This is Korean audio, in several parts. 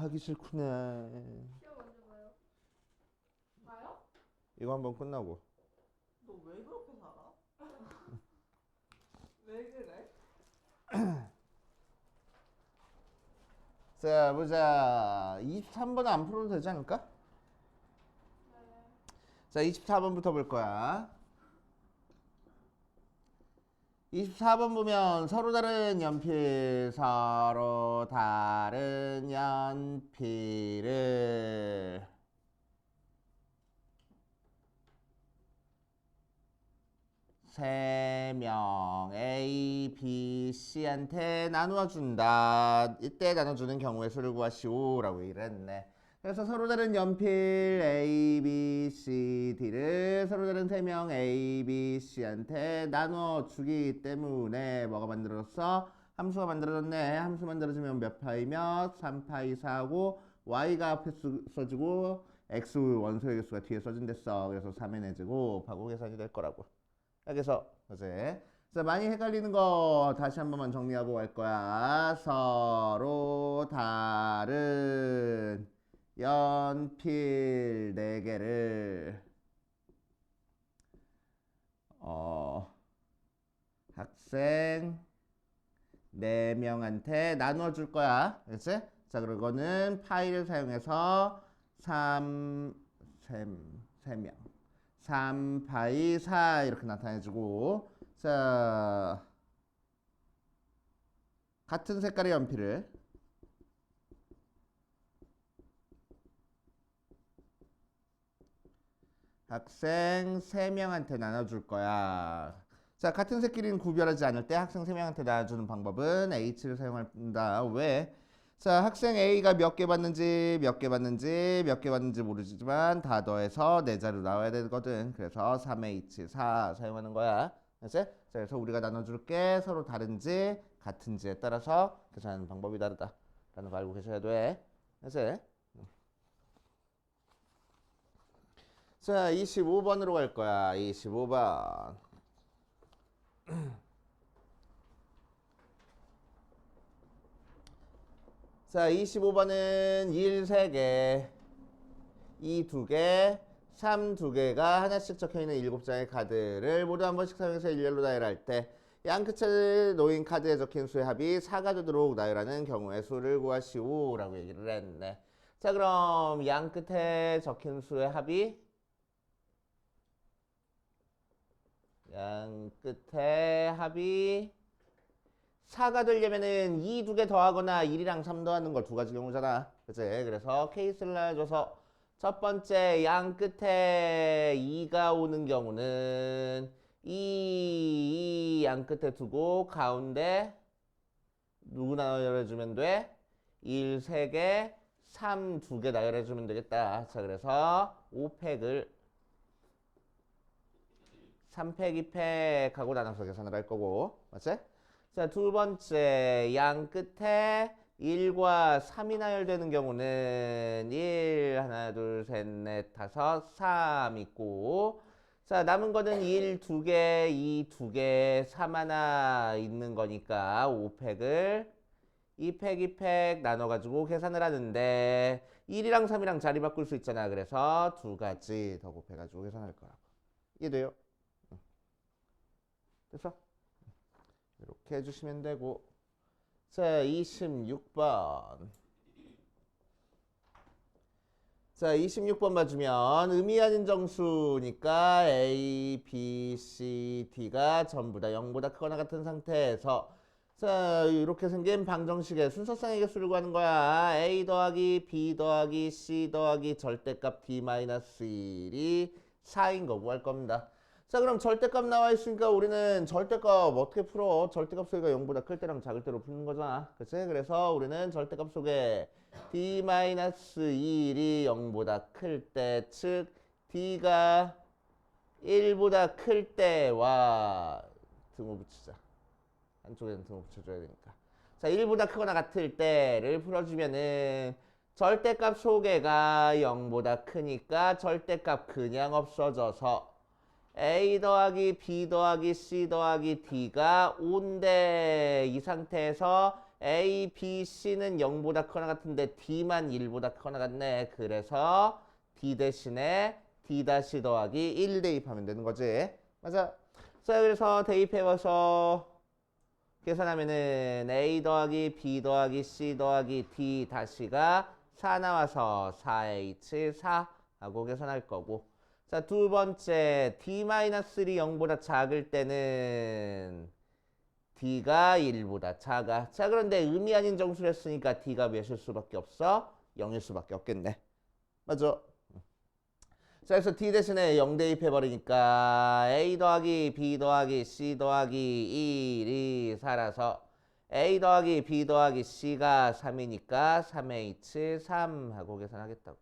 하기 싫구나. 시험 언제 봐요? 봐요? 이거 한번 끝나고. 너 왜 그렇게 살아? 왜 그래? 자, 보자. 23번은 안 풀어도 되지 않을까? 네. 자, 24번부터 볼 거야. 24번 보면 서로 다른 연필을 세 명 A, B, C한테 나누어 준다. 이때 나눠주는 경우의 수를 구하시오 라고 얘기를 했네. 그래서 서로 다른 연필 A, B, C, D를 서로 다른 세 명 A, B, C한테 나누어 주기 때문에 뭐가 만들어졌어? 함수가 만들어졌네. 함수 만들어지면 몇 파이 몇? 3파이 4하고 Y가 앞에 써지고 X 원소의 개수가 뒤에 써진댔어. 그래서 3n의 제곱하고 계산이 될 거라고. 그래서 어제 많이 헷갈리는 거 다시 한 번만 정리하고 갈 거야. 서로 다른 연필 4개를 학생 4명한테 나누어 줄 거야. 그렇지? 자, 그러고는 파이를 사용해서 3명 3파이 4 이렇게 나타내주고, 자, 같은 색깔의 연필을 학생 3명한테 나눠줄 거야. 자, 같은 색끼리는 구별하지 않을 때 학생 3명한테 나눠주는 방법은 H를 사용한다. 왜? 자, 학생 A가 몇 개 받는지 모르지만 다 더해서 4자로 나와야 되거든. 그래서 3H 4 사용하는 거야. 알지? 자, 그래서 우리가 나눠줄게 서로 다른지 같은지에 따라서 계산하는 방법이 다르다 라는 거 알고 계셔야 돼. 알지? 자, 25번으로 갈 거야. 25번. 자, 25번은 1 3개, 2 2개, 3 2개가 하나씩 적혀있는 7장의 카드를 모두 한 번씩 사용해서 일렬로 나열할 때 양 끝에 놓인 카드에 적힌 수의 합이 4가 되도록 나열하는 경우의 수를 구하시오 라고 얘기를 했네. 자, 그럼 양 끝에 적힌 수의 합이 양 끝에 합이 4가 되려면은 2 2개 더하거나 1이랑 3 더하는 걸 두 가지 경우잖아. 그치? 그래서 케이스를 나눠줘서 첫 번째 양 끝에 2가 오는 경우는 2 양 끝에 두고 가운데 누구 나열해주면 돼? 1 3개, 3 2개 나열해주면 되겠다. 자, 그래서 5팩을 3팩, 2팩 하고 나눠서 계산을 할 거고. 맞지? 자, 두 번째 양 끝에 1과 3이 나열되는 경우는 1, 하나, 둘, 셋, 넷, 다섯, 3 있고, 자, 남은 거는 1, 2개, 2, 2개, 3 하나 있는 거니까 5팩을 2팩, 2팩 나눠가지고 계산을 하는데 1이랑 3이랑 자리 바꿀 수 있잖아. 그래서 두 가지 더 곱해가지고 계산할 거라고. 이해돼요? 됐어? 이렇게 해주시면 되고. 자, 26번. 자, 26번 봐주면 의미 아닌 정수니까 A, B, C, D가 전부 다 0보다 크거나 같은 상태에서 자, 이렇게 생긴 방정식의 순서상의 개수를 구하는 거야. A 더하기 B 더하기 C 더하기 절대값 D-1이 4인 거 구할 겁니다. 자, 그럼 절대값 나와 있으니까 우리는 절대값 어떻게 풀어? 절대값 소리가 0보다 클 때랑 작을 때로 푸는 거잖아. 그치? 그래서 우리는 절대값 속에 D-1이 0보다 클 때, 즉 D가 1보다 클 때와 등호 붙이자. 한쪽에는 등호 붙여줘야 되니까. 자, 1보다 크거나 같을 때를 풀어주면은 절대값 소개가 0보다 크니까 절대값 그냥 없어져서 A 더하기 B 더하기 C 더하기 D가 5인데 이 상태에서 A, B, C는 0보다 크거나 같은데 D만 1보다 크거나 같네. 그래서 D 대신에 D 다시 더하기 1 대입하면 되는 거지. 맞아. 자, 그래서 대입해봐서 계산하면은 A 더하기 B 더하기 C 더하기 D 다시가 4 나와서 4H4 하고 계산할 거고. 자, 두 번째 D-1이 0보다 작을 때는 D가 1보다 작아. 자, 그런데 의미 아닌 정수를 했으니까 D가 몇일 수밖에 없어? 0일 수밖에 없겠네. 맞아. 자, 그래서 D 대신에 0 대입해버리니까 A 더하기 B 더하기 C 더하기 1이 살아서 A 더하기 B 더하기 C가 3이니까 3H3 하고 계산하겠다고.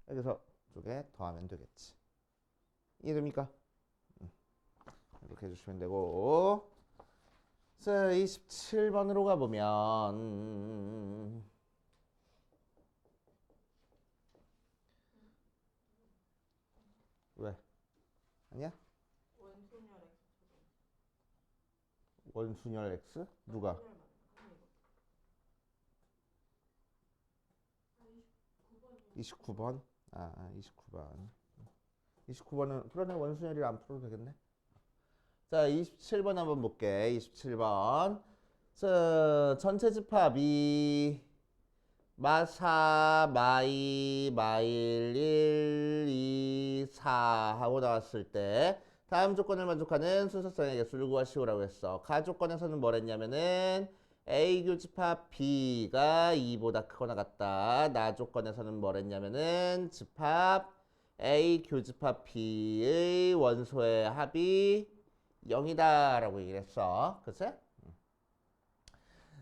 여기서 두 개 더하면 되겠지. 이해됩니까? 이렇게 해주시면 되고. 자, 27번으로 가보면 왜? 아니야? 원소멸 X. 원순열 X? 누가? 29번? 29번. 29번은 그러네. 원순열이 안 풀어도 되겠네. 자, 27번 한번 볼게. 27번. 자, 전체 집합이 마4, 마2, 마1, 1, 2, 4 하고 나왔을 때 다음 조건을 만족하는 순서상의 개수를 구하시오라고 했어. 가조건에서는 뭘 했냐면은 A 교집합 B가 2보다 크거나 같다. 나 조건에서는 뭘 했냐면은 집합 A 교집합 B의 원소의 합이 0이다 라고 얘기를 했어. 그치?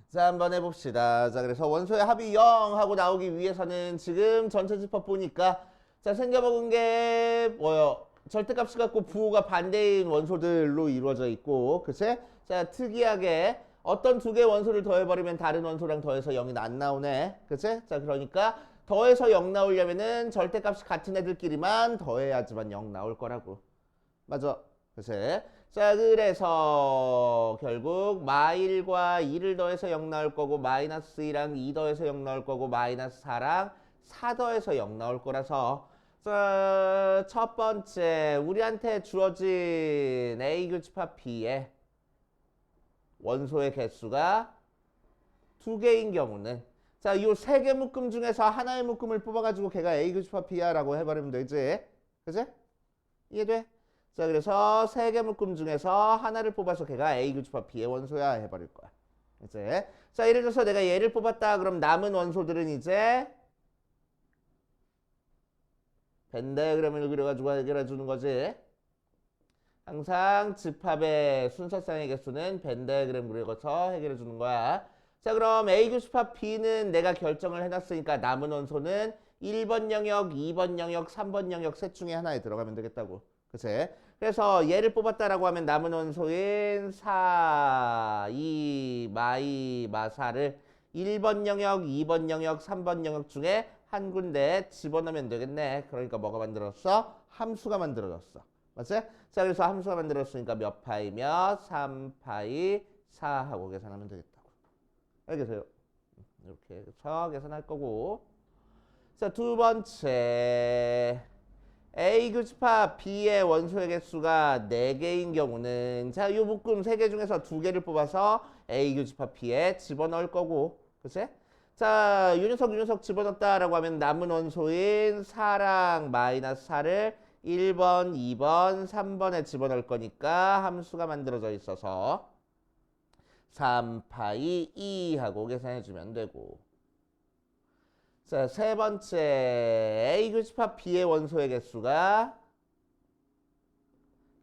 자, 한번 해봅시다. 자, 그래서 원소의 합이 0 하고 나오기 위해서는 지금 전체 집합 보니까 자, 생겨먹은 게 뭐요? 절대값을 갖고 부호가 반대인 원소들로 이루어져 있고, 그치? 자, 특이하게 어떤 두 개의 원소를 더해버리면 다른 원소랑 더해서 0이 안 나오네. 그치? 자, 그러니까 더해서 0 나오려면은 절대값이 같은 애들끼리만 더해야지만 0 나올 거라고. 맞아. 그치? 자, 그래서 결국 마1과 2를 더해서 0 나올 거고 마이너스 2랑 2 더해서 0 나올 거고 마이너스 4랑 4 더해서 0 나올 거라서 자, 첫 번째 우리한테 주어진 A 교집합 B의 원소의 개수가 두 개인 경우는 자, 요 세 개 묶음 중에서 하나의 묶음을 뽑아가지고 걔가 A 교집합 B야 라고 해버리면 되지. 그치? 이해돼? 자, 그래서 세 개 묶음 중에서 하나를 뽑아서 걔가 A 교집합 B의 원소야 해버릴 거야. 이제 자, 예를 들어서 내가 얘를 뽑았다. 그럼 남은 원소들은 이제 벤다이어그램을 그려가지고 해결해 주는 거지. 항상 집합의 순서상의 개수는 벤다이어그램 그려서 해결해 주는 거야. 자, 그럼 A 교집합 B는 내가 결정을 해놨으니까 남은 원소는 1번 영역, 2번 영역, 3번 영역 셋 중에 하나에 들어가면 되겠다고. 그치? 그래서 얘를 뽑았다라고 하면 남은 원소인 4, 2, 마2, 마4를 1번 영역, 2번 영역, 3번 영역 중에 한 군데에 집어넣으면 되겠네. 그러니까 뭐가 만들었어? 함수가 만들어졌어. 맞지? 자, 그래서 함수가 만들었으니까 몇 파이며 3파이 4 하고 계산하면 되겠다고. 알겠어요? 이렇게 해서 계산할 거고. 자, 두 번째 A 교집합 B의 원소의 개수가 4개인 경우는 자, 이 묶음 3개 중에서 2개를 뽑아서 A 교집합 B에 집어넣을 거고. 그치? 자, 유녀석 집어넣었다라고 하면 남은 원소인 4랑 마이너스 4를 1번, 2번, 3번에 집어넣을 거니까 함수가 만들어져 있어서 3파이 2 하고 계산해주면 되고. 자, 세 번째 A 교집합 B의 원소의 개수가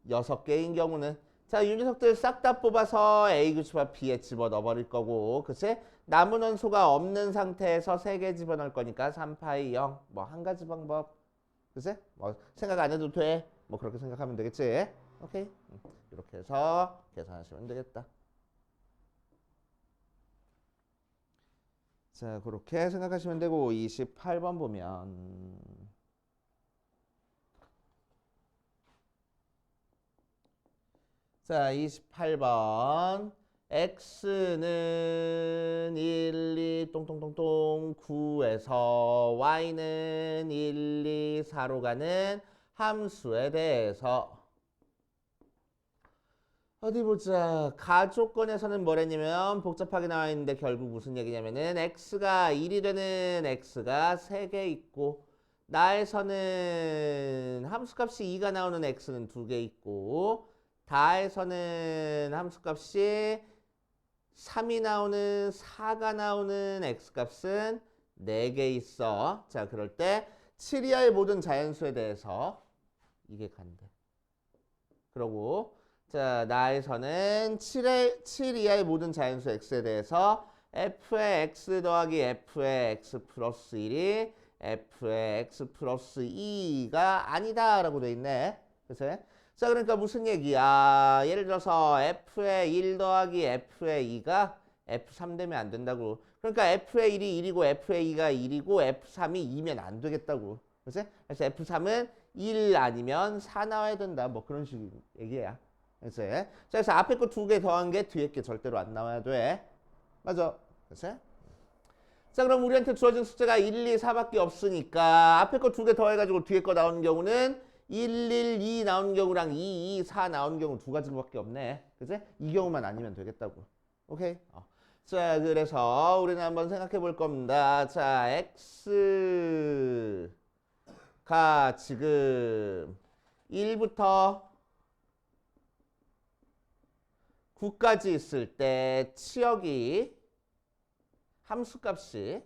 6개인 경우는 자, 유니석들 싹 다 뽑아서 A 교집합 B에 집어넣어 버릴 거고, 그치? 남은 원소가 없는 상태에서 3개 집어넣을 거니까 3파이 0. 뭐 한 가지 방법. 그치? 뭐 생각 안 해도 돼. 뭐 그렇게 생각하면 되겠지? 오케이? 이렇게 해서 계산하시면 되겠다. 자, 그렇게 생각하시면 되고 28번 보면 자, 28번 x는 1, 2, 똥똥똥똥 9에서 y는 1, 2, 4로 가는 함수에 대해서 어디 보자. 가조건에서는 뭐랬냐면 복잡하게 나와 있는데 결국 무슨 얘기냐면은 x가 1이 되는 x가 3개 있고 나에서는 함수값이 2가 나오는 x는 2개 있고 다에서는 함수값이 3이 나오는 4가 나오는 x값은 4개 있어. 자, 그럴 때 7 이하의 모든 자연수에 대해서 이게 간대. 그러고 자, 나에서는 7 이하의 모든 자연수 x에 대해서 f의 x 더하기 f의 x 플러스 1이 f의 x 플러스 2가 아니다 라고 돼 있네. 그치? 자, 그러니까 무슨 얘기야? 예를 들어서 f의 1 더하기 f의 2가 f3 되면 안 된다고. 그러니까 f의 1이 1이고 f의 2가 1이고 f3이 2면 안 되겠다고. 그치? 그래서 f3은 1 아니면 4 나와야 된다. 뭐 그런 식 얘기야. 그래서 앞에 거 2개 더한 게 뒤에 게 절대로 안 나와야 돼. 맞아. 그치? 자, 그럼 우리한테 주어진 숫자가 1, 2, 4밖에 없으니까 앞에 거 2개 더해가지고 뒤에 거 나오는 경우는 1, 1, 2 나오는 경우랑 2, 2, 4 나오는 경우 두 가지밖에 없네. 그치? 이 경우만 아니면 되겠다고. 오케이? 자, 그래서 우리는 한번 생각해 볼 겁니다. 자, x가 지금 1부터 9까지 있을 때 치역이 함수값이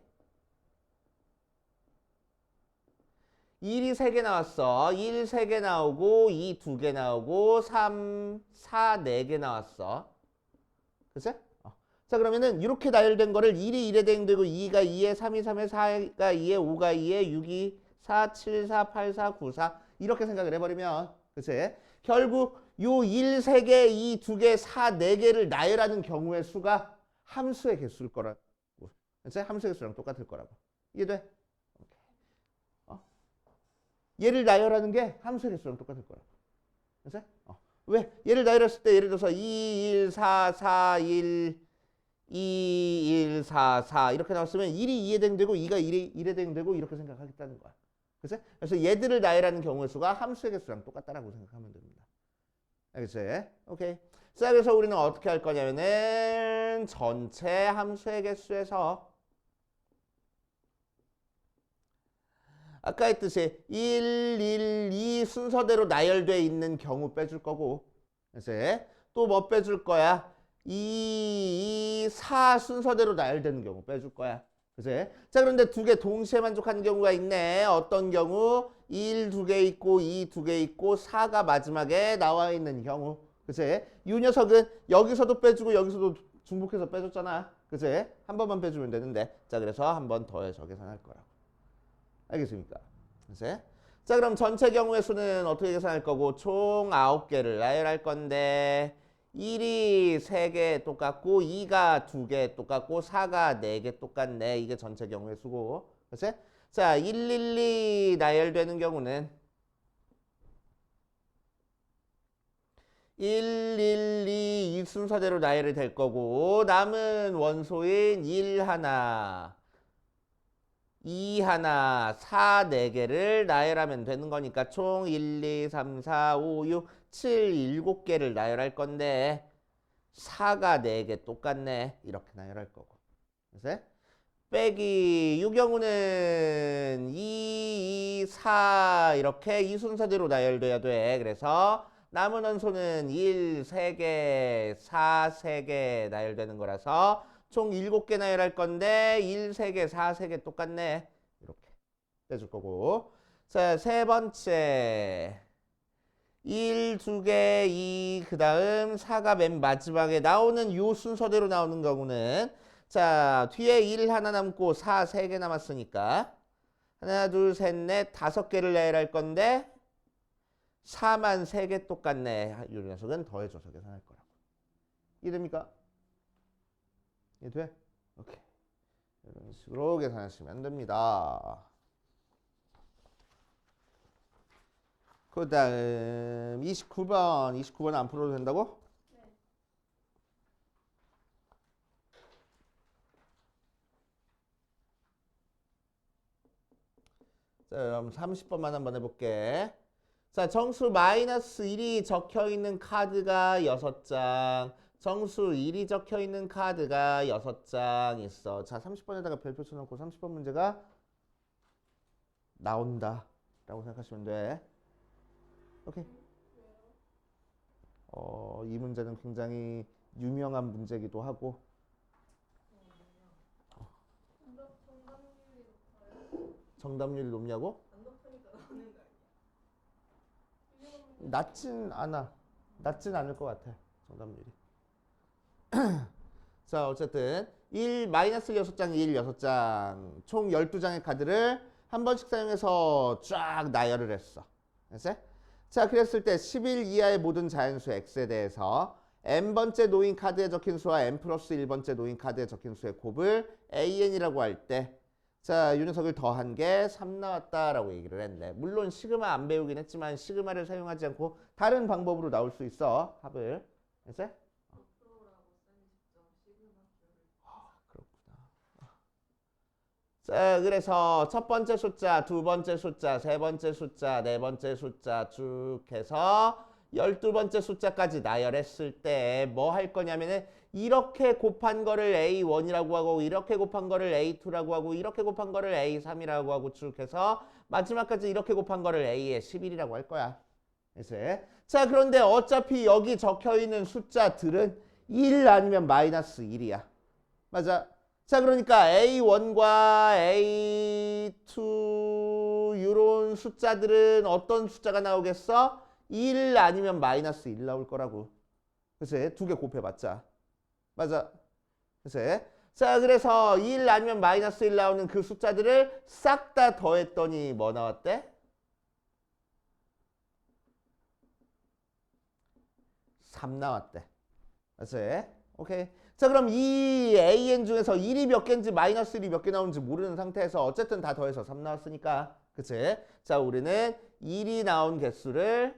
1이 3개 나왔어. 1 3개 나오고 2 2개 나오고 3, 4, 4개 나왔어. 그치? 자, 그러면은 이렇게 나열된 거를 1이 1에 대응되고 2가 2에 3이 3에 4가 2에 5가 2에 6이 4, 7, 4, 8, 4, 9, 4 이렇게 생각을 해버리면 그치? 결국 요 1, 3개, 2, 2개, 4, 4개를 나열하는 경우의 수가 함수의 개수일 거라고. 그치? 함수의 개수랑 똑같을 거라고. 이해돼? 얘를 나열하는 게 함수의 개수랑 똑같을 거라고. 그치? 왜? 얘를 나열했을 때 예를 들어서 2, 1, 4, 4, 1, 2, 1, 4, 4 이렇게 나왔으면 1이 2에 대응되고 2가 1에 대응되고 이렇게 생각하겠다는 거야. 그치? 그래서 얘들을 나열하는 경우의 수가 함수의 개수랑 똑같다라고 생각하면 됩니다. 알겠지? 오케이. 자, 그래서 우리는 어떻게 할 거냐면은 전체 함수의 개수에서 아까 했듯이 1, 1, 2 순서대로 나열되어 있는 경우 빼줄 거고 이제 또 뭐 빼줄 거야? 2, 2, 4 순서대로 나열되는 경우 빼줄 거야. 그치? 자, 그런데 두 개 동시에 만족하는 경우가 있네. 어떤 경우? 1 두 개 있고 2 두 개 있고 4가 마지막에 나와 있는 경우. 그치? 이 녀석은 여기서도 빼주고 여기서도 중복해서 빼줬잖아. 그치? 한 번만 빼주면 되는데. 자, 그래서 한 번 더 해서 계산할 거라고. 알겠습니까? 그치? 자, 그럼 전체 경우의 수는 어떻게 계산할 거고 총 9개를 나열할 건데 1이 3개 똑같고 2가 2개 똑같고 4가 4개 똑같네. 이게 전체 경우의 수고. 그치? 자, 112 나열되는 경우는 112 이 순서대로 나열이 될 거고 남은 원소인 1 하나 2 하나 4 4개를 나열하면 되는 거니까 총 1, 2, 3, 4, 5, 6, 7, 7개를 나열할 건데 4가 4개 똑같네. 이렇게 나열할 거고. 그래서 빼기 이 경우는 2, 2, 4 이렇게 이 순서대로 나열돼야 돼. 그래서 남은 원소는 1, 3개, 4, 3개 나열되는 거라서 총 7개 나열할 건데 1, 3개, 4, 3개 똑같네. 이렇게 빼줄 거고. 자, 세 번째 1, 2개, 2, 그 다음 4가 맨 마지막에 나오는 요 순서대로 나오는 경우는 자, 뒤에 1 하나 남고 4, 3개 남았으니까 하나, 둘, 셋, 넷, 5개를 나열할 건데 4만 3개 똑같네. 이 녀석은 더해줘서 계산할 거라고. 이해됩니까? 이해돼? 오케이. 이런 식으로 계산하시면 됩니다. 그 다음 29번 안 풀어도 된다고? 네. 자, 그럼 30번만 한번 해볼게. 자, 정수 마이너스 1이 적혀있는 카드가 6장. 정수 1이 적혀있는 카드가 6장 있어. 자, 30번에다가 별표 쳐놓고 30번 문제가 나온다 라고 생각하시면 돼. 오케이. 이 문제는 굉장히 유명한 문제이기도 하고. 정답률이 높아요. 정답률이 높냐고? 안 높으니까 나오는 거 아니야? 낮진 않아. 낮진 않을 것 같아. 정답률이. 자, 어쨌든 1 마이너스 6장 1 6장 총 12장의 카드를 한 번씩 사용해서 쫙 나열을 했어. 알았어? 자, 그랬을 때 11 이하의 모든 자연수 x에 대해서 n번째 노인 카드에 적힌 수와 n 플러스 1번째 노인 카드에 적힌 수의 곱을 an이라고 할 때 자, 이 녀석을 더한 게 3 나왔다라고 얘기를 했네. 물론 시그마 안 배우긴 했지만 시그마를 사용하지 않고 다른 방법으로 나올 수 있어. 합을. 알았어? 자, 그래서 첫 번째 숫자, 두 번째 숫자, 세 번째 숫자, 네 번째 숫자 쭉 해서 12번째 숫자까지 나열했을 때 뭐 할 거냐면은 이렇게 곱한 거를 A1이라고 하고 이렇게 곱한 거를 A2라고 하고 이렇게 곱한 거를 A3이라고 하고 쭉 해서 마지막까지 이렇게 곱한 거를 A의 11이라고 할 거야. 그래서 자, 그런데 어차피 여기 적혀있는 숫자들은 1 아니면 마이너스 1이야. 맞아. 자, 그러니까 A1과 A2 이런 숫자들은 어떤 숫자가 나오겠어? 1 아니면 마이너스 1 나올 거라고. 그래서 두 개 곱해봤자. 맞아. 그래서 자, 그래서 1 아니면 마이너스 1 나오는 그 숫자들을 싹 다 더했더니 뭐 나왔대? 3 나왔대. 그래서 오케이. 자, 그럼 이 AN 중에서 1이 몇 개인지 마이너스 1이 몇 개 나오는지 모르는 상태에서 어쨌든 다 더해서 3 나왔으니까. 그치? 자, 우리는 1이 나온 개수를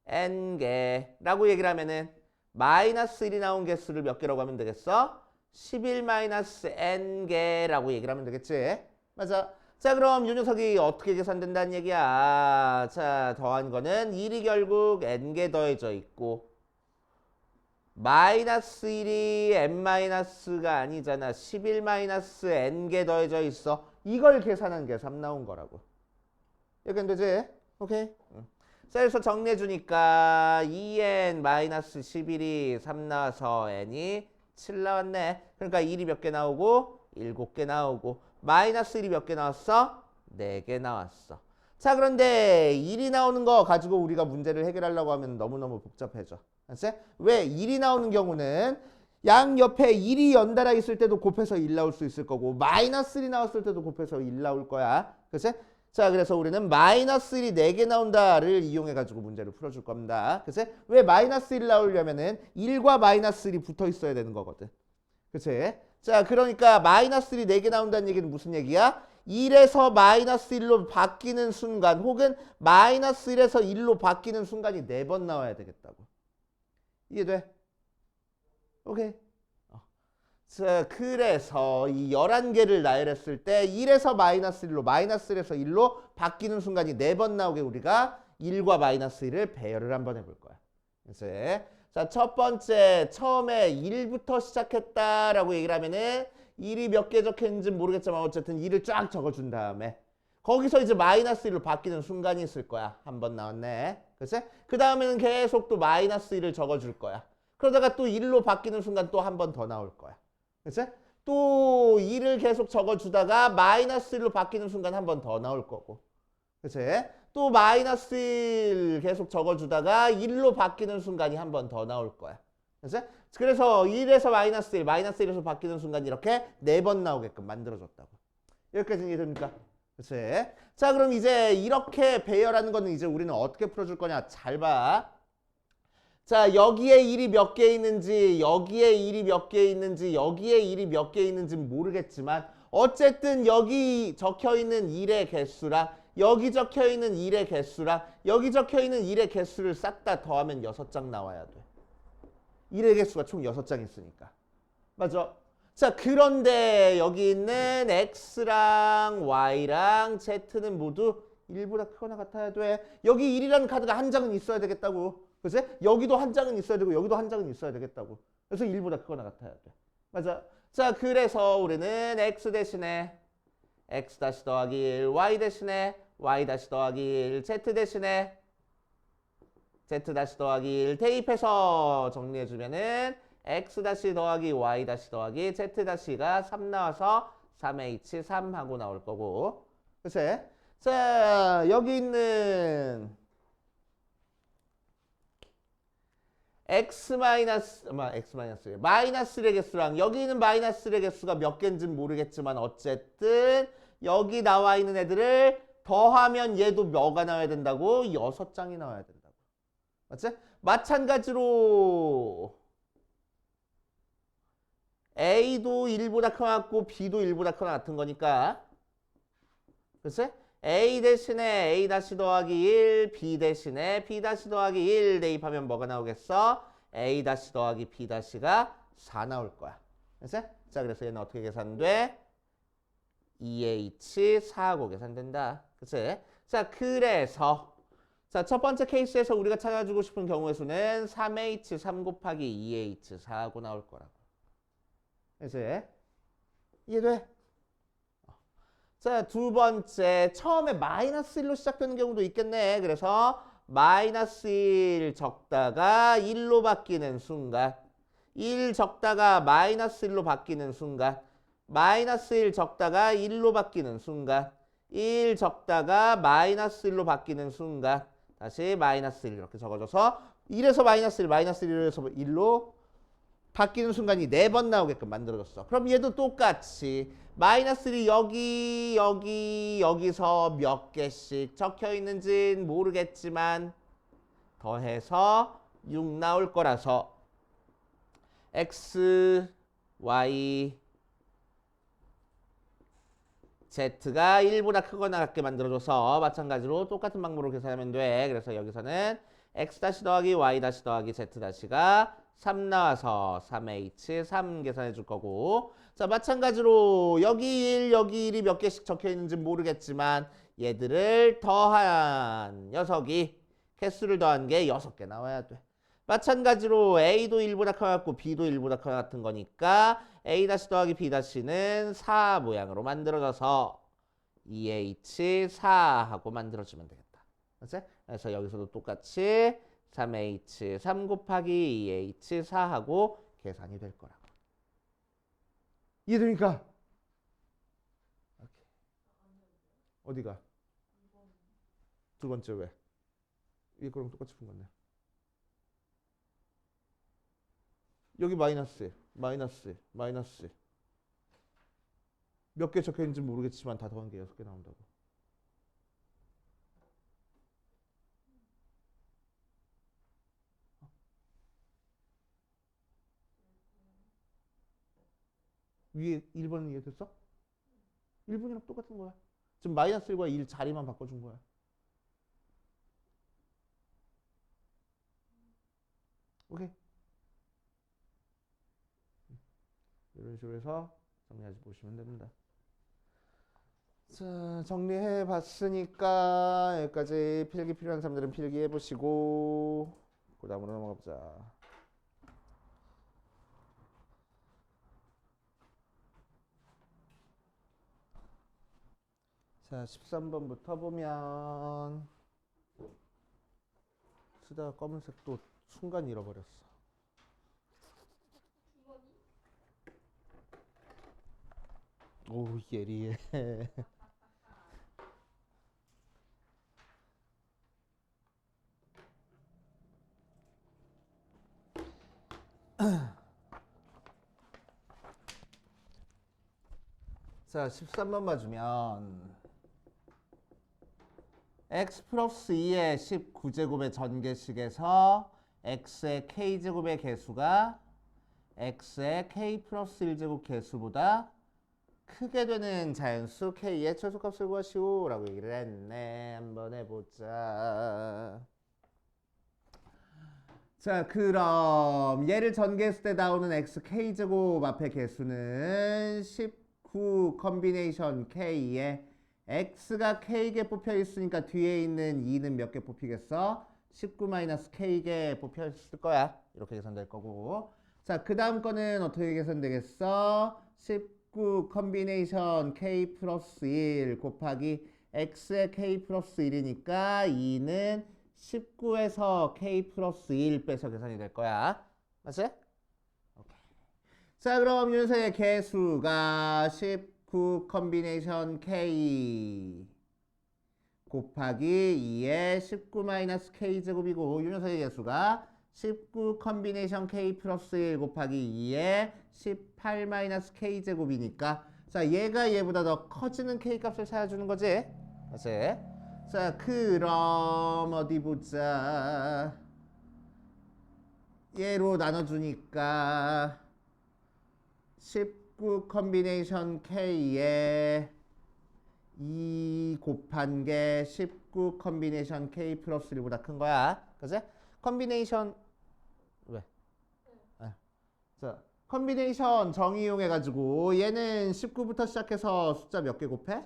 n개라고 얘기를 하면은 마이너스 1이 나온 개수를 몇 개라고 하면 되겠어? 11 마이너스 n개라고 얘기를 하면 되겠지? 맞아. 자, 그럼 이 녀석이 어떻게 계산된다는 얘기야? 자, 더한 거는 1이 결국 n개 더해져 있고 마이너스 1이 n-가 아니잖아. 11 마이너스 n개 더해져 있어. 이걸 계산한 게 3 나온 거라고. 이렇게 되지? 오케이? 자, 그래서 정리해 주니까 2n 마이너스 11이 3 나와서 n이 7 나왔네. 그러니까 1이 몇 개 나오고 7개 나오고 마이너스 1이 몇 개 나왔어? 4개 나왔어. 자, 그런데 1이 나오는 거 가지고 우리가 문제를 해결하려고 하면 너무너무 복잡해져. 알았지? 왜 1이 나오는 경우는 양 옆에 1이 연달아 있을 때도 곱해서 1 나올 수 있을 거고 마이너스 1이 나왔을 때도 곱해서 1 나올 거야. 그치? 자, 그래서 우리는 마이너스 1이 4개 나온다를 이용해 가지고 문제를 풀어줄 겁니다. 그치? 왜 마이너스 1 나오려면은 1과 마이너스 1이 붙어 있어야 되는 거거든. 그치? 자, 그러니까 마이너스 1이 4개 나온다는 얘기는 무슨 얘기야? 1에서 마이너스 1로 바뀌는 순간 혹은 마이너스 1에서 1로 바뀌는 순간이 4번 나와야 되겠다고. 이해돼? 오케이. 자, 그래서 이 11개를 나열했을 때 1에서 마이너스 1로 마이너스 1에서 1로 바뀌는 순간이 4번 나오게 우리가 1과 마이너스 1을 배열을 한번 해볼 거야. 그래서 자, 첫 번째 처음에 1부터 시작했다라고 얘기를 하면은 1이 몇 개 적혀있는지 모르겠지만 어쨌든 1을 쫙 적어준 다음에 거기서 이제 마이너스 1로 바뀌는 순간이 있을 거야. 한 번 나왔네. 그치? 그 다음에는 계속 또 마이너스 1을 적어줄 거야. 그러다가 또 1로 바뀌는 순간 또 한 번 더 나올 거야. 그치? 또 1을 계속 적어주다가 마이너스 1로 바뀌는 순간 한 번 더 나올 거고. 그치? 또 마이너스 1 계속 적어주다가 1로 바뀌는 순간이 한 번 더 나올 거야. 그치? 그래서 1에서 마이너스 1, 마이너스 1에서 바뀌는 순간 이렇게 4번 나오게끔 만들어줬다고. 여기까지 이해됩니까? 그치? 자, 그럼 이제 이렇게 배열하는 거는 이제 우리는 어떻게 풀어줄 거냐? 잘 봐. 자, 여기에 1이 몇 개 있는지, 여기에 1이 몇 개 있는지, 여기에 1이 몇 개 있는지 모르겠지만 어쨌든 여기 적혀있는 1의 개수랑 여기 적혀있는 1의 개수랑 여기 적혀있는 1의 개수를 싹 다 더하면 6장 나와야 돼. 1의 개수가 총 6장 있으니까. 맞아? 자, 그런데 여기 있는 x랑 y랑 z는 모두 1보다 크거나 같아야 돼. 여기 1이라는 카드가 한 장은 있어야 되겠다고. 그치? 여기도 한 장은 있어야 되고 여기도 한 장은 있어야 되겠다고. 그래서 1보다 크거나 같아야 돼. 맞아. 자, 그래서 우리는 x 대신에 x 다시 더하기 1, y 대신에 y 다시 더하기 1, z 대신에 z 다시 더하기 1 대입해서 정리해주면은 x 다시 더하기 y 다시 더하기 z 다시가 3 나와서 3h3 하고 나올 거고. 그치? 자, 여기 있는 마이너스의 개수랑 여기 있는 마이너스의 개수가 몇 개인지는 모르겠지만 어쨌든 여기 나와 있는 애들을 더하면 얘도 뭐가 나와야 된다고? 6장이 나와야 된다고. 맞지? 마찬가지로 A도 1보다 커갖고 B도 1보다 커나 같은 거니까. 그치? A 대신에 A 다시 더하기 1, B 대신에 B 다시 더하기 1 대입하면 뭐가 나오겠어? A 다시 더하기 B 다시가 4 나올 거야. 그치? 자, 그래서 얘는 어떻게 계산돼? 2H4하고 계산된다. 그치? 자, 그래서 자, 첫 번째 케이스에서 우리가 찾아주고 싶은 경우의 수는 3H3 곱하기 2H4하고 나올 거라고. 그치? 이해돼? 자, 두 번째, 처음에 마이너스 1로 시작되는 경우도 있겠네. 그래서 마이너스 1 적다가 1로 바뀌는 순간 1 적다가 마이너스 1로 바뀌는 순간 마이너스 1 적다가 1로 바뀌는 순간 1 적다가 마이너스 1로 바뀌는 순간 다시 마이너스 1 이렇게 적어줘서 1에서 마이너스 1, 마이너스 1에서 1로 바뀌는 순간이 4번 나오게끔 만들어줬어. 그럼 얘도 똑같이 마이너스 1이 여기서 몇 개씩 적혀 있는지는 모르겠지만 더해서 6 나올 거라서 x, y, z가 1보다 크거나 같게 만들어줘서 마찬가지로 똑같은 방법으로 계산하면 돼. 그래서 여기서는 x 다시 더하기 y 다시 더하기 z 다시가 3 나와서 3h3 계산해 줄 거고. 자, 마찬가지로 여기 1, 여기 1이 몇 개씩 적혀 있는지 모르겠지만 얘들을 더한 녀석이 개수를 더한 게 6개 나와야 돼. 마찬가지로 A도 1보다 커갖고 B도 1보다 커 같은 거니까 A 다시 더하기 B 다시는 4 모양으로 만들어져서 2H4 하고 만들어주면 되겠다. 그치? 그래서 여기서도 똑같이 3H3 곱하기 2H4 하고 계산이 될 거라고. 이해됩니까? 어디가? 두 번째 왜? 이거랑 똑같이 푼 건데. 여기 마이너스, 마이너스, 마이너스. 몇 개 적혀 있는지 모르겠지만 다 더한 게 6개 나온다고. 위에 1번은 이해됐어? 1번이랑 똑같은 거야. 지금 마이너스 1과 1 자리만 바꿔준 거야. 오케이. 이런 식으로 해서 정리하지 보시면 됩니다. 자, 정리해 봤으니까 여기까지 필기 필요한 사람들은 필기해 보시고 그 다음으로 넘어가 보자. 자, 13번부터 보면 쓰다가 검은색 또 순간 잃어버렸어. 오, 예리해. 자, 13번 봐주면 x 플러스 2의 19제곱의 전개식에서 x의 k제곱의 개수가 x의 k 플러스 1제곱 개수보다 크게 되는 자연수 k의 최소값을 구하시오 라고 얘기를 했네. 한번 해보자. 자, 그럼 얘를 전개했을 때 나오는 xk제곱 앞에 개수는 19 컨비네이션 k에 x가 k개 뽑혀 있으니까 뒤에 있는 2는 몇 개 뽑히겠어? 19 마이너스 k개 뽑혀 있을 거야. 이렇게 계산될 거고. 자, 그 다음 거는 어떻게 계산되겠어? 19 컨비네이션 k 플러스 1 곱하기 x의 k 플러스 1이니까 2는 19에서 k 플러스 1 빼서 계산이 될 거야. 맞지? 오케이. 자, 그럼 윤서의 개수가 19 컨비네이션 k 곱하기 2의 19 마이너스 k 제곱이고 윤서의 개수가 19 컨비네이션 k 플러스 1 곱하기 2의 18 마이너스 k 제곱이니까 자, 얘가 얘보다 더 커지는 k 값을 찾아주는 거지. 맞지? 자, 그럼 어디 보자. 얘로 나눠주니까 19 컨비네이션 k에 2 곱한 게 19 컨비네이션 k 플러스 1보다 큰 거야. 그치? 컨비네이션 왜? 자, 컨비네이션 정의 이용해가지고 얘는 19부터 시작해서 숫자 몇 개 곱해?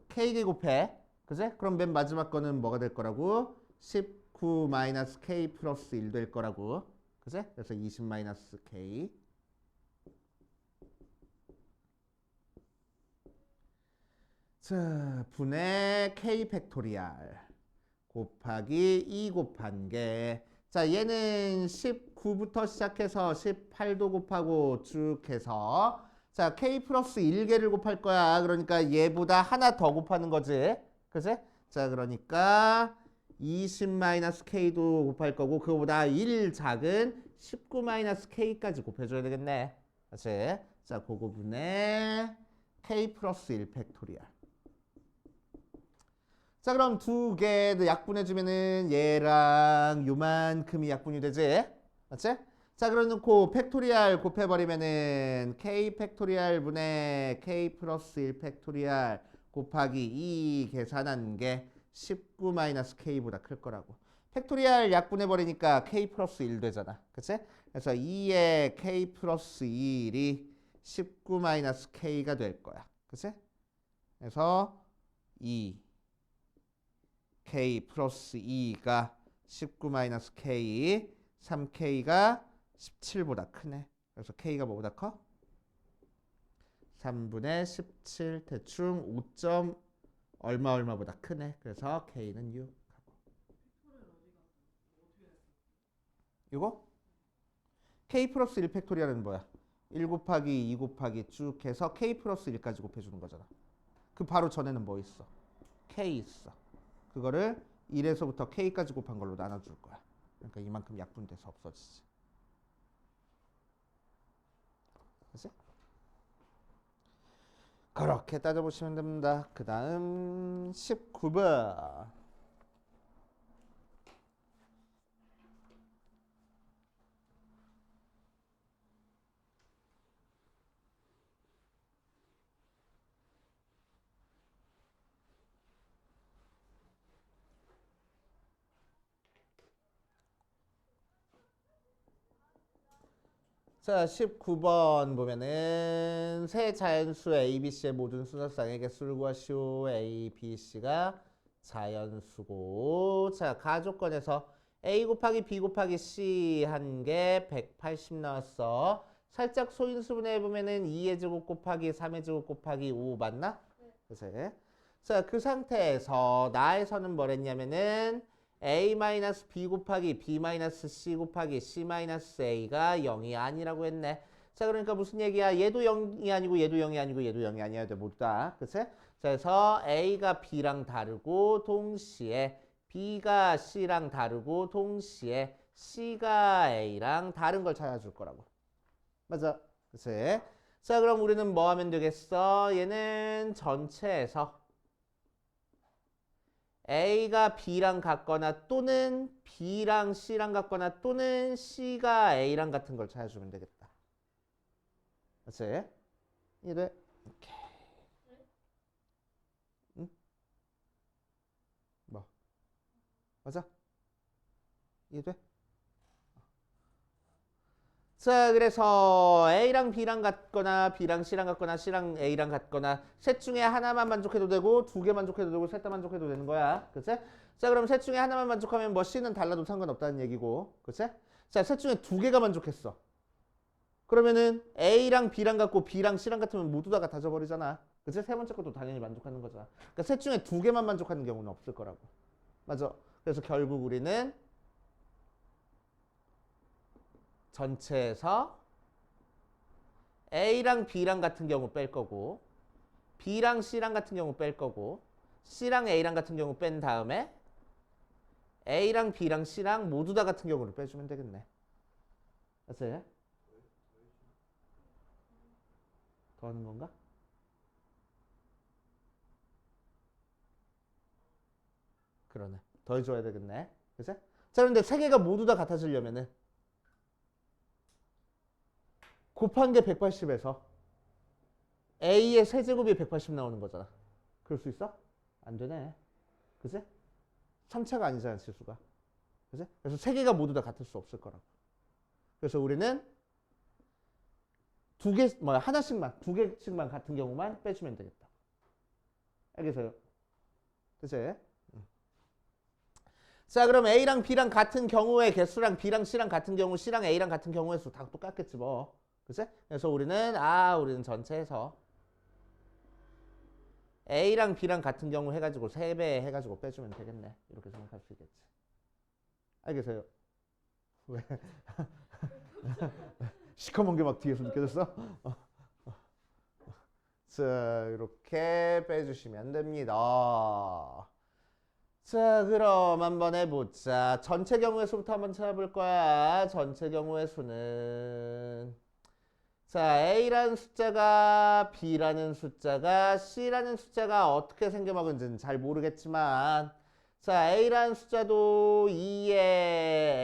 k개 곱해. 그치? 그럼 맨 마지막 거는 뭐가 될 거라고? 19 마이너스 k 플러스 1 될 거라고. 그치? 그래서 20 마이너스 k. 자, 분의 k 팩토리얼 곱하기 2 곱한 게 자, 얘는 19부터 시작해서 18도 곱하고 쭉 해서 자, k 플러스 1개를 곱할 거야. 그러니까 얘보다 하나 더 곱하는 거지. 그치? 자, 그러니까 20 마이너스 k도 곱할 거고 그거보다 1 작은 19 마이너스 k까지 곱해줘야 되겠네. 그치? 자, 그거 분의 k 플러스 1 팩토리얼. 자, 그럼 두 개 약분해주면은 얘랑 요만큼이 약분이 되지? 맞지? 자, 그럼 놓고 팩토리얼 곱해버리면은 k 팩토리얼 분의 k 플러스 1 팩토리얼 곱하기 2 계산한 게 19 마이너스 k보다 클 거라고. 팩토리얼 약분해버리니까 k 플러스 1 되잖아. 그치? 그래서 2의 k 플러스 1이 19 마이너스 k가 될 거야. 그치? 그래서 2 k 플러스 2가 19 마이너스 k 3k가 17보다 크네. 그래서 k가 뭐보다 커? 3분의 17 대충 5점 얼마보다 크네. 그래서 k는 6. 이거? k 플러스 1 팩토리얼은 뭐야? 1 곱하기 2 곱하기 쭉 해서 k 플러스 1까지 곱해주는 거잖아. 그 바로 전에는 뭐 있어? k 있어. 그거를 1에서부터 k까지 곱한 걸로 나눠줄 거야. 그러니까 이만큼 약분돼서 없어지지. 그치? 그렇게 따져보시면 됩니다. 그 다음 19번. 자, 19번 보면은 세 자연수 A, B, C의 모든 수널상의 개수를 구하시오. A, B, C가 자연수고 자, 가조건에서 A 곱하기 B 곱하기 C 한 게 180 나왔어. 살짝 소인수분해 보면은 2의 제곱 곱하기 3의 제곱 곱하기 5 맞나? 그치? 자, 그 상태에서 나에서는 뭐랬냐면은 a-b 곱하기 b-c 곱하기 c-a가 0이 아니라고 했네. 자, 그러니까 무슨 얘기야? 얘도 0이 아니고 얘도 0이 아니고 얘도 0이 아니어야 돼. 모두 다. 그치? 자, 그래서 a가 b랑 다르고 동시에 b가 c랑 다르고 동시에 c가 a랑 다른 걸 찾아줄 거라고. 맞아. 그치? 자, 그럼 우리는 뭐 하면 되겠어? 얘는 전체에서 A가 B랑 같거나 또는 B랑 C랑 같거나 또는 C가 A랑 같은 걸 찾아주면 되겠다. 맞지? 이래. 오케이. 응? 뭐? 맞아? 이해돼? 자, 그래서 A랑 B랑 같거나 B랑 C랑 같거나 C랑 A랑 같거나 셋 중에 하나만 만족해도 되고 두 개 만족해도 되고 셋 다 만족해도 되는 거야. 그치? 자, 그럼 셋 중에 하나만 만족하면 뭐 C는 달라도 상관없다는 얘기고. 그치? 자, 셋 중에 두 개가 만족했어. 그러면은 A랑 B랑 같고 B랑 C랑 같으면 모두 다 같아져 버리잖아. 그치? 세 번째 것도 당연히 만족하는 거잖아. 그러니까 셋 중에 두 개만 만족하는 경우는 없을 거라고. 맞아. 그래서 결국 우리는 전체에서 A랑 B랑 같은 경우 뺄 거고 B랑 C랑 같은 경우 뺄 거고 C랑 A랑 같은 경우 뺀 다음에 A랑 B랑 C랑 모두 다 같은 경우를 빼주면 되겠네. 맞아요? 더 하는 건가? 그러네. 더 해줘야 되겠네. 그치? 자, 그런데 세 개가 모두 다 같아지려면은 곱한 게 180에서 A의 세제곱이 180 나오는 거잖아. 그럴 수 있어? 안 되네. 그치? 3차가 아니잖아, 지수가. 그치? 그래서 세 개가 모두 다 같을 수 없을 거라고. 그래서 우리는 하나씩만, 두 개씩만 같은 경우만 빼주면 되겠다. 알겠어요? 그치? 자, 그럼 A랑 B랑 같은 경우의 개수랑 B랑 C랑 같은 경우, C랑 A랑 같은 경우의 수 다 똑같겠지 뭐. 그치? 그래서 우리는 전체에서 A랑 B랑 같은 경우 해가지고 3배 해가지고 빼주면 되겠네. 이렇게 생각할 수 있겠지. 알겠어요? 왜? 시커먼 게 막 뒤에서 느껴졌어? 자, 이렇게 빼주시면 됩니다. 자, 그럼 한번 해보자. 전체 경우의 수부터 한번 찾아볼 거야. 전체 경우의 수는 자, A라는 숫자가 B라는 숫자가 C라는 숫자가 어떻게 생겨먹은지는 잘 모르겠지만 자, A라는 숫자도 2의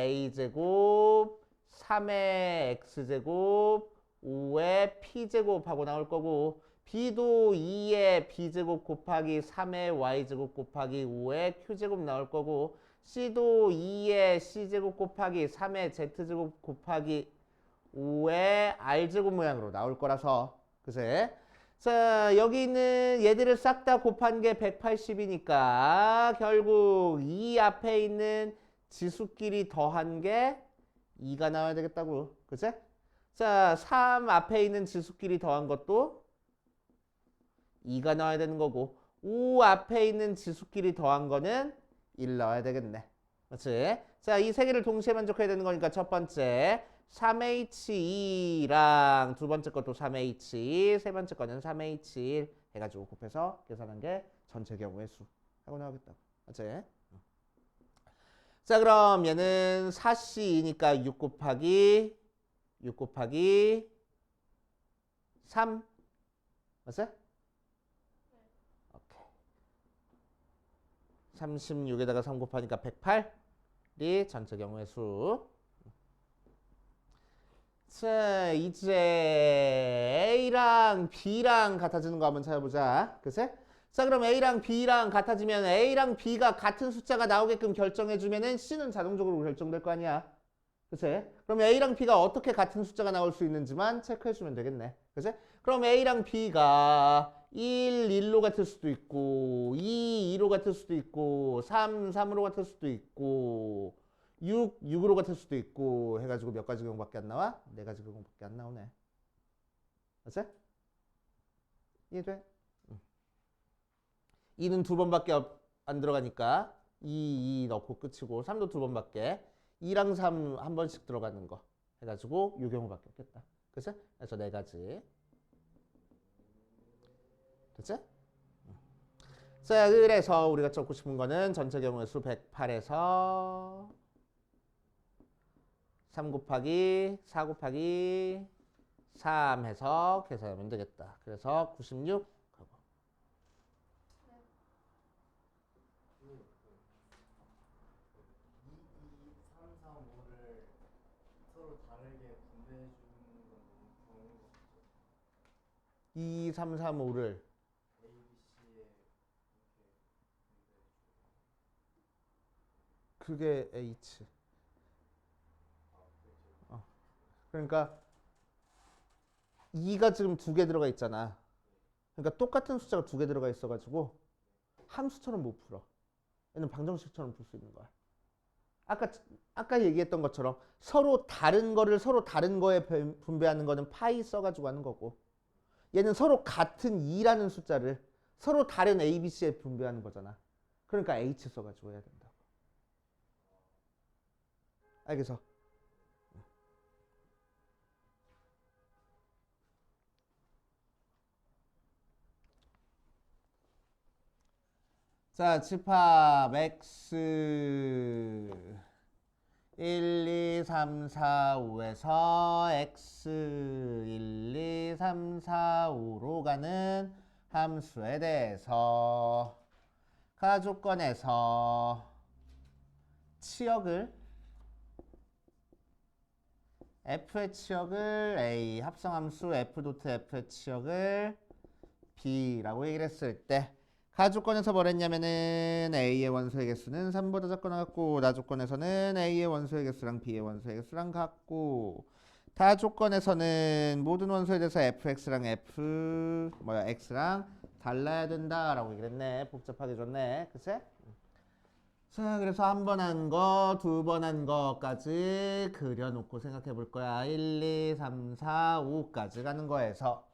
A제곱 3의 X제곱 5의 P제곱하고 나올 거고 B도 2의 B제곱 곱하기 3의 Y제곱 곱하기 5의 Q제곱 나올 거고 C도 2의 C제곱 곱하기 3의 Z제곱 곱하기 5의 R제곱 모양으로 나올 거라서 그새 자 여기 있는 얘들을 싹 다 곱한 게 180이니까 결국 이 앞에 있는 지수끼리 더한 게 2가 나와야 되겠다고 그치? 자 3 앞에 있는 지수끼리 더한 것도 2가 나와야 되는 거고 5 앞에 있는 지수끼리 더한 거는 1 나와야 되겠네. 그렇지? 자, 이 세 개를 동시에 만족해야 되는 거니까 첫 번째 3H2랑 두 번째 것도 3H2, 세 번째 거는 3H1 해가지고 곱해서 계산한 게 전체 경우의 수 하고 나오겠다고. 맞지? 자, 그럼 얘는 4C니까 6 곱하기 3 맞아요? 36에다가 3 곱하니까 108이 전체 경우의 수. 자, 이제 A랑 B랑 같아지는 거 한번 찾아보자. 그치? 자, 그럼 A랑 B랑 같아지면 A랑 B가 같은 숫자가 나오게끔 결정해주면은 C는 자동적으로 결정될 거 아니야. 그치? 그럼 A랑 B가 어떻게 같은 숫자가 나올 수 있는지만 체크해주면 되겠네. 그치? 그럼 A랑 B가 1, 1로 같을 수도 있고 2, 2로 같을 수도 있고 3, 3으로 같을 수도 있고 6, 6으로 같을 수도 있고 해가지고 몇 가지 경우밖에 안 나와? 네 가지 경우밖에 안 나오네. 맞지? 이해돼? 2는 두 번밖에 안 들어가니까 2 넣고 끝이고 3도 두 번밖에 2랑 3 한 번씩 들어가는 거 해가지고 이 경우밖에 없겠다. 그치? 그래서 네 가지. 됐지? 자, 그래서 우리가 찾고 싶은 거는 전체 경우의 수 108에서 3 곱하기 4 곱하기 3 해서 계산하면 되겠다. 그래서 96 하고. 네. 2, 3, 4, 5를 서로 다르게 분배해 주는 건 너무 좋은 것 같죠. 2, 3, 3, 5를 A, B, C에 이렇게 분배해 주고. 그게 H. 그러니까 2가 지금 2개 들어가 있잖아. 그러니까 똑같은 숫자가 2개 들어가 있어가지고 함수처럼 못 풀어. 얘는 방정식처럼 풀 수 있는 거야. 아까 얘기했던 것처럼 서로 다른 거를 서로 다른 거에 분배하는 거는 파이 써가지고 하는 거고, 얘는 서로 같은 2라는 숫자를 서로 다른 A, B, C에 분배하는 거잖아. 그러니까 H 써가지고 해야 된다고. 알겠어? 자, 집합 X 1, 2, 3, 4, 5에서 X 1, 2, 3, 4, 5로 가는 함수에 대해서 가족권에서 치역을 F의 치역을 A, 합성함수 F.F의 치역을 B라고 얘기를 했을 때 가족권에서 뭘 했냐면은 A의 원소의 개수는 3보다 작거나 같고, 나조건에서는 A의 원소의 개수랑 B의 원소의 개수랑 같고, 다조건에서는 모든 원소에 대해서 fx랑 x랑 달라야 된다라고 얘기를 했네. 복잡하게 줬네. 그치? 자, 그래서 한 번 한 거, 두 번 한 거까지 그려놓고 생각해 볼 거야. 1, 2, 3, 4, 5까지 가는 거에서.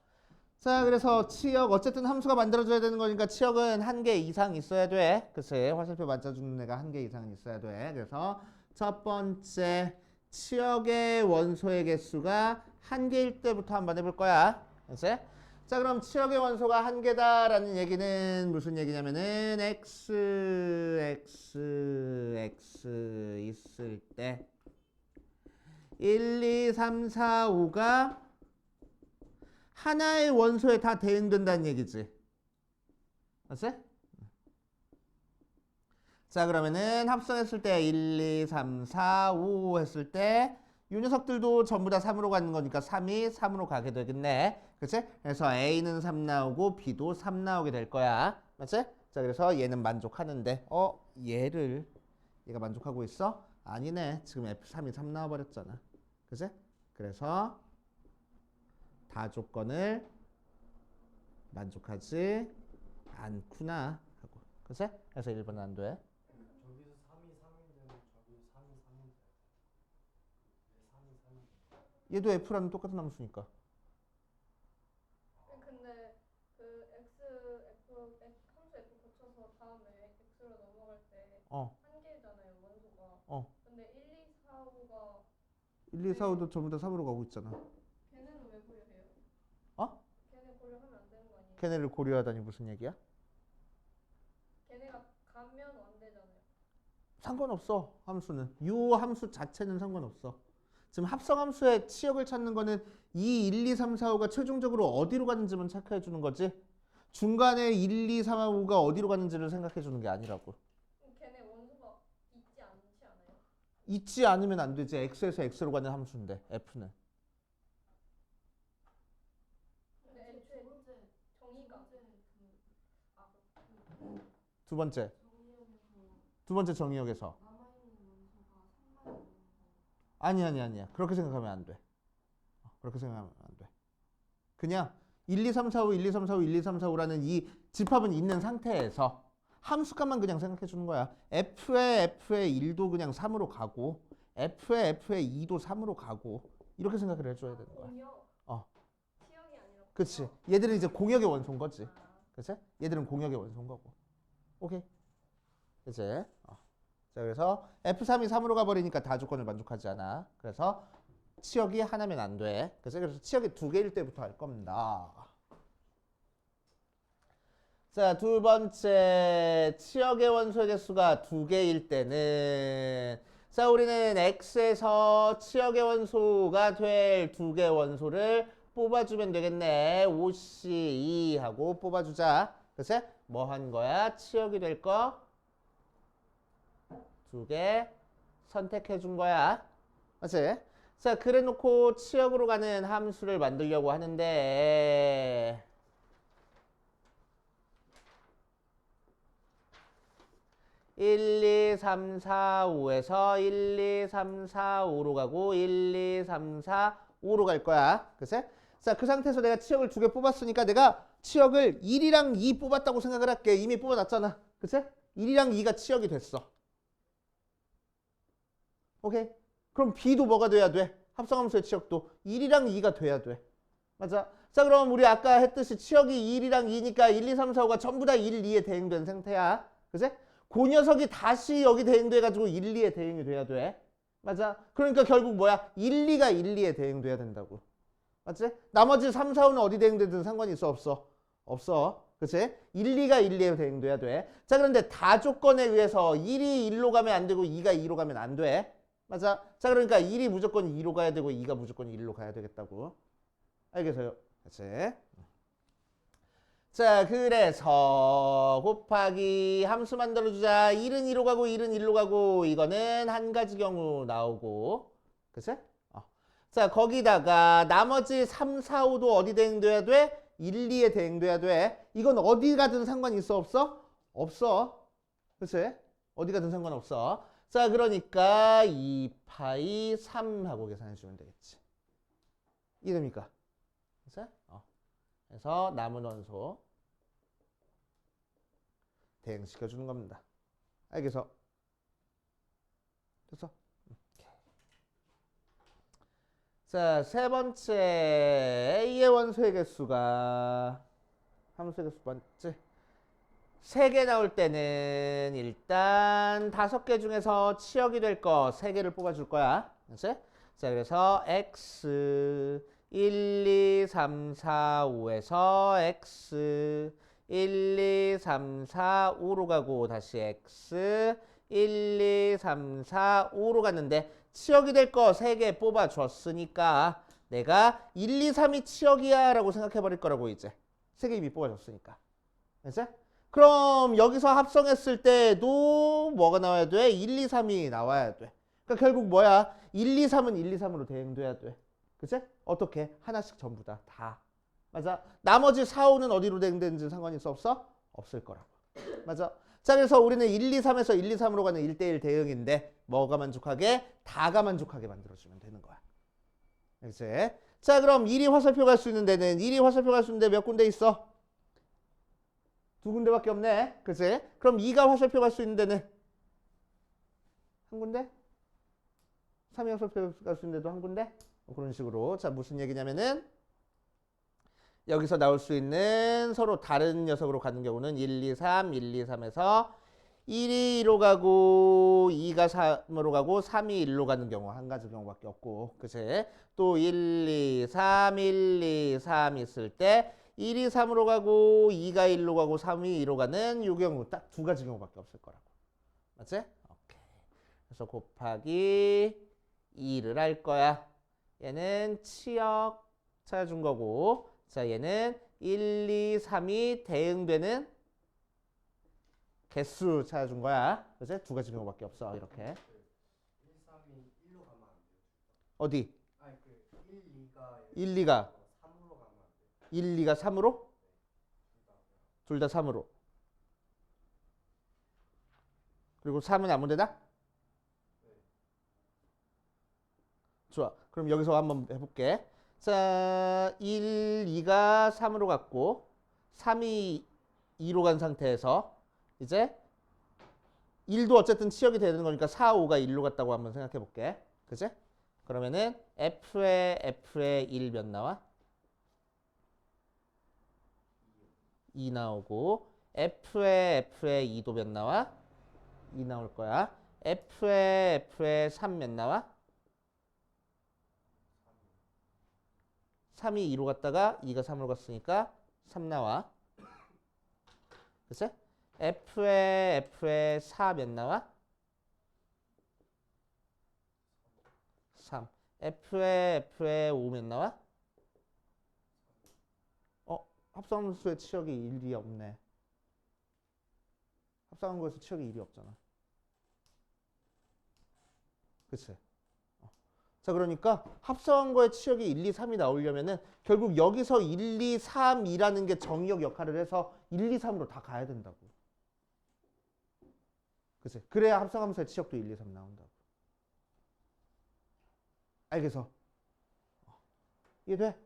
자, 그래서 치역, 어쨌든 함수가 만들어져야 되는 거니까 치역은 한 개 이상 있어야 돼. 그치? 화살표 맞춰주는 애가 한 개 이상은 있어야 돼. 그래서 첫 번째 치역의 원소의 개수가 한 개일 때부터 한번 해볼 거야. 그치? 자, 그럼 치역의 원소가 한 개다라는 얘기는 무슨 얘기냐면은 x 있을 때 1, 2, 3, 4, 5가 하나의 원소에 다 대응된다는 얘기지. 맞지? 자, 그러면은 합성했을 때 1, 2, 3, 4, 5 했을 때 이 녀석들도 전부 다 3으로 가는 거니까 3이 3으로 가게 되겠네. 그치? 그래서 A는 3 나오고 B도 3 나오게 될 거야. 맞지? 자, 그래서 얘는 만족하는데 얘가 만족하고 있어? 아니네. 지금 F3이 3 나와버렸잖아. 그치? 그래서 다 조건을 만족하지 않구나 하고. 그치? 그래서 1번은 안 돼. 저기서 3이 3인데는 저기서 3이 3인데 왜 3이 3인데? 얘도 F라는 똑같은 함수니까. 근데 그 함수 F 고쳐서 다음에 X로 넘어갈 때 한 개잖아요, 원소가. 근데 1, 2, 4, 5가 1, 2, 4, 5도 전부 다 3으로 가고 있잖아. 걔네는 왜 고려해요? 어? 걔네 고려하면 안 되는 거 아니에요? 걔네를 고려하다니 무슨 얘기야? 걔네가 가면 안 되잖아요. 상관없어. 함수는. 이 함수 자체는 상관없어. 지금 합성함수의 치역을 찾는 거는 이 1, 2, 3, 4, 5가 최종적으로 어디로 가는지만 체크해 주는 거지. 중간에 1, 2, 3, 5가 어디로 가는지를 생각해 주는 게 아니라고. 그럼 걔네 원소가 있지 않지 않아요? 있지 않으면 안 되지. x에서 x로 가는 함수인데 f는. 근데 애초에 정의가 두 번째 정의역에서. 아니야. 그렇게 생각하면 안 돼. 그렇게 생각하면 안 돼. 그냥 1, 2, 3, 4, 5, 1, 2, 3, 4, 5, 1, 2, 3, 4, 5라는 이 집합은 있는 상태에서 함수값만 그냥 생각해 주는 거야. f의 1도 그냥 3으로 가고 f의 2도 3으로 가고 이렇게 생각을 해줘야 되는 거야. 공역. 어. 치역이 아니라 그치. 얘들은 이제 공역의 원소인 거지. 그치? 얘들은 공역의 원소인 거고. 오케이. 이제 자, 그래서 F3이 3으로 가버리니까 다 조건을 만족하지 않아. 그래서 치역이 하나면 안 돼. 그래서 치역이 두 개일 때부터 할 겁니다. 자, 두 번째 치역의 원소의 개수가 두 개일 때는 자, 우리는 X에서 치역의 원소가 될 두 개 원소를 뽑아주면 되겠네. OC2 하고 뽑아주자. 그치? 뭐 한 거야? 치역이 될 거? 두 개 선택해 준 거야. 맞지? 자, 그래 놓고 치역으로 가는 함수를 만들려고 하는데 1, 2, 3, 4, 5에서 1, 2, 3, 4, 5로 가고 1, 2, 3, 4, 5로 갈 거야. 그치? 자, 그 상태에서 내가 치역을 2개 뽑았으니까 내가 치역을 1이랑 2 뽑았다고 생각을 할게. 이미 뽑아놨잖아. 그치? 1이랑 2가 치역이 됐어. 오케이? 그럼 B도 뭐가 돼야 돼? 합성함수의 치역도 1이랑 2가 돼야 돼. 맞아? 자, 그럼 우리 아까 했듯이 치역이 1이랑 2니까 1, 2, 3, 4, 5가 전부 다 1, 2에 대응된 상태야. 그치? 그 녀석이 다시 여기 대응돼가지고 1, 2에 대응이 돼야 돼. 맞아? 그러니까 결국 뭐야? 1, 2가 1, 2에 대응돼야 된다고. 맞지? 나머지 3, 4, 5는 어디 대응되든 상관이 있어? 없어? 없어. 그치? 1, 2가 1, 2에 대응돼야 돼. 자, 그런데 다 조건에 의해서 1이 1로 가면 안 되고 2가 2로 가면 안 돼. 맞아? 자, 그러니까 1이 무조건 2로 가야 되고 2가 무조건 1로 가야 되겠다고. 알겠어요? 그치? 자, 그래서 곱하기 함수 만들어주자. 1은 2로 가고 1은 1로 가고 이거는 한 가지 경우 나오고. 그치? 자, 거기다가 나머지 3, 4, 5도 어디 대응돼야 돼? 1, 2에 대응돼야 돼. 이건 어디 가든 상관 있어? 없어? 없어. 그치? 어디 가든 상관없어. 자, 그러니까 2파이 3 하고 계산해 주면 되겠지. 이해됩니까? 그치? 그래서 남은 원소 대응시켜 주는 겁니다. 알겠어? 됐어? 자, 세 번째 A의 원소의 개수가 함수의 개수 번째 3개 나올 때는 일단 5개 중에서 치역이 될 거 3개를 뽑아줄 거야. 그치? 자, 그래서 x 1, 2, 3, 4, 5에서 x 1, 2, 3, 4, 5로 가고 다시 x 1, 2, 3, 4, 5로 갔는데 치역이 될 거 3개 뽑아줬으니까 내가 1, 2, 3이 치역이야 라고 생각해 버릴 거라고 이제 3개 이미 뽑아줬으니까. 그치? 그럼 여기서 합성했을 때도 뭐가 나와야 돼? 1, 2, 3이 나와야 돼. 그러니까 결국 뭐야? 1, 2, 3은 1, 2, 3으로 대응돼야 돼. 그치? 어떻게? 하나씩 전부 다. 다. 맞아? 나머지 4, 5는 어디로 대응되는지 상관이 없어? 없을 거라고. 맞아? 자, 그래서 우리는 1, 2, 3에서 1, 2, 3으로 가는 1대1 대응인데 뭐가 만족하게? 다가 만족하게 만들어주면 되는 거야. 그치? 자, 그럼 1이 화살표 갈 수 있는 데는 1이 화살표 갈 수 있는 데 몇 군데 있어? 2군데밖에 없네. 그치? 그럼 2가 화살표 갈 수 있는 데는 한 군데? 3이 화살표 갈 수 있는 데도 한 군데? 그런 식으로. 자, 무슨 얘기냐면은 여기서 나올 수 있는 서로 다른 녀석으로 가는 경우는 1, 2, 3, 1, 2, 3에서 1이 2로 가고 2가 3으로 가고 3이 1로 가는 경우 한 가지 경우밖에 없고. 그치? 또 1, 2, 3, 1, 2, 3 있을 때 1이 3으로 가고 2가 1로 가고 3이 2로 가는 이 경우 딱 두 가지 경우밖에 없을 거라고. 맞지? 오케이. 그래서 곱하기 2를 할 거야. 얘는 치역 찾아준 거고. 자, 얘는 1, 2, 3이 대응되는 개수 찾아준 거야. 그치? 두 가지 경우밖에 없어. 이렇게. 1, 3이 1로 가면 안 돼요. 어디? 아니 그 1, 2가 1, 2가 3으로 가면 안 돼요. 1, 2가 3으로? 둘 다 3으로. 그리고 3은 아무 데나? 좋아. 그럼 여기서 한번 해볼게. 자, 1, 2가 3으로 갔고 3이 2로 간 상태에서 이제 1도 어쨌든 치역이 되는 거니까 4, 5가 1로 갔다고 한번 생각해 볼게. 그치? 그러면은 F의 1 몇 나와? 2 나오고 F의 2도 몇 나와? 2 나올 거야. F의 3 몇 나와? 3이 2로 갔다가 2가 3으로 갔으니까 3 나와. 그치? F의 4 몇 나와? 3. F의 5 몇 나와? 합성함수의 치역이 1이 없네. 합성한 거에서 치역이 1이 없잖아. 그치? 자, 그러니까 합성한 거에 치역이 1, 2, 3이 나오려면은 결국 여기서 1, 2, 3이라는 게 정의역 역할을 해서 1, 2, 3으로 다 가야 된다고. 그치? 그래야 합성함수의 치역도 1, 2, 3 나온다고. 알겠어? 이해돼?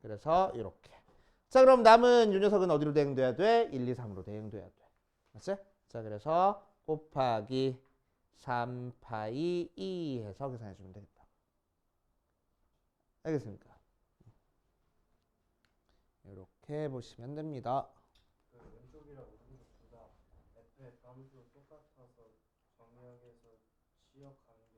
그래서 이렇게. 자, 그럼 남은 이 녀석은 어디로 대응돼야 돼? 1, 2, 3으로 대응돼야 돼. 맞지? 자, 그래서 곱하기 3파이 2 해서 계산해 주면 되겠다. 알겠습니까? 이렇게 보시면 됩니다. 그 왼쪽이랑 오른쪽 둘다 f의 함수 똑같아서 정리하기에서 시역하는